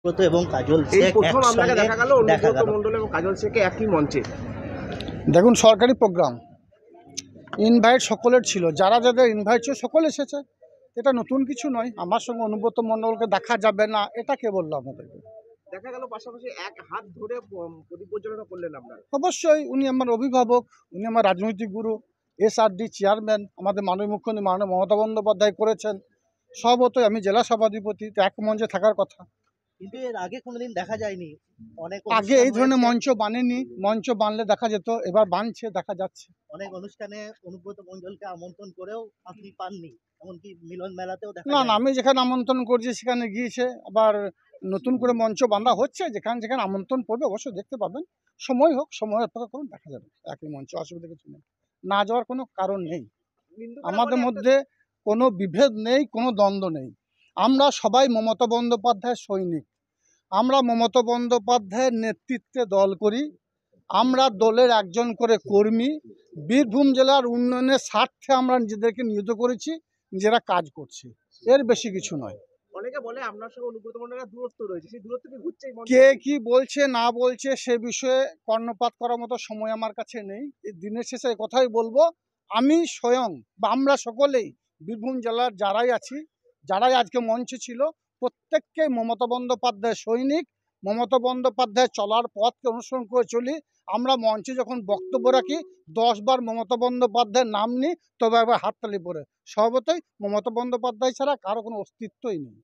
অনুব্রত এবং কাজল এই শেখ প্রথম আপনাকে একসঙ্গে দেখা গেল দেখা অনুব্রত গেল। মণ্ডল এবং কাজল শেখকে একই মঞ্চে। দেখুন, সরকারি প্রোগ্রাম, ইনভাইট সকলের ছিল, যারা যাদের ইনভাইট ছিল সকলে এসেছে। এটা নতুন কিছু নয়। আমার সঙ্গে অনুব্রত মণ্ডলকে দেখা যাবে না, এটা কে বললো আমাদেরকে? দেখা গেল পাশাপাশি এক হাত ধরে প্রদীপ প্রজ্বলন করলেন আপনারা। অবশ্যই উনি আমার অভিভাবক, উনি আমার রাজনৈতিক গুরু, এসআরডি চেয়ারম্যান, আমাদের মাননীয় মুখ্যমন্ত্রী মাননীয় মমতা বন্দ্যোপাধ্যায় করেছেন। সর্বতই আমি জেলা সভাধিপতি, তো এক মঞ্চে থাকার কথা। কিন্তু এর আগে কোনোদিন দেখা যায়নি। অনেক আগে অনুষ্ঠান এই ধরনের হয়েছে, মঞ্চ বানেনি, মঞ্চ বানলে দেখা যেত, এবার বানছে, দেখা যাচ্ছে। অনেক অনুষ্ঠানে অনুব্রত মণ্ডলকে আমন্ত্রণ করেও আপনি পাননি, এমনকি মিলন মেলাতেও দেখা না না, যায়। আমি যেখানে আমন্ত্রণ করছি সেখানে গিয়েছে। আবার নতুন করে মঞ্চ বাঁধা হচ্ছে, যেখানে যেখানে আমন্ত্রণ পড়বে অবশ্যই দেখতে পাবেন। সময় হোক, সময় অপেক্ষা করুন, দেখা যাবে একই মঞ্চ, অসুবিধা কিছু নেই। না যাওয়ার কোনো কারণ নেই। আমাদের মধ্যে কোনো বিভেদ নেই, কোনো দ্বন্দ্ব নেই। আমরা সবাই মমতা বন্দ্যোপাধ্যায়ের সৈনিক। আমরা মমতা বন্দ্যোপাধ্যায়ের নেতৃত্বে দল করি। আমরা দলের একজন করে কর্মী। বীরভূম জেলার উন্নয়নের স্বার্থে আমরা নিজেদেরকে নিয়োজিত করেছি, নিজেরা কাজ করছি, এর বেশি কিছু নয়। অনেকে বলে আপনার সঙ্গে অনুব্রত মণ্ডলের দূরত্ব রয়েছে, সেই দূরত্ব কি ঘুরছে এই মঞ্চে? কে কি বলছে না বলছে সে বিষয়ে কর্ণপাত করার মতো সময় আমার কাছে নেই। এই দিনের শেষে এই কথাই বলবো, আমি স্বয়ং বা আমরা সকলেই বীরভূম জেলার যারাই আছি, যারাই আজকে মঞ্চে ছিল, প্রত্যেককেই মমতা বন্দ্যোপাধ্যায়ের সৈনিক। মমতা বন্দ্যোপাধ্যায়ের চলার পথকে অনুসরণ করে চলি। আমরা মঞ্চে যখন বক্তব্য রাখি 10 বার মমতা বন্দ্যোপাধ্যায়ের নাম নিই, তবে একবার হাততালি পড়ে। সর্বতই মমতা বন্দ্যোপাধ্যায় ছাড়া কারো কোনো অস্তিত্বই নেই।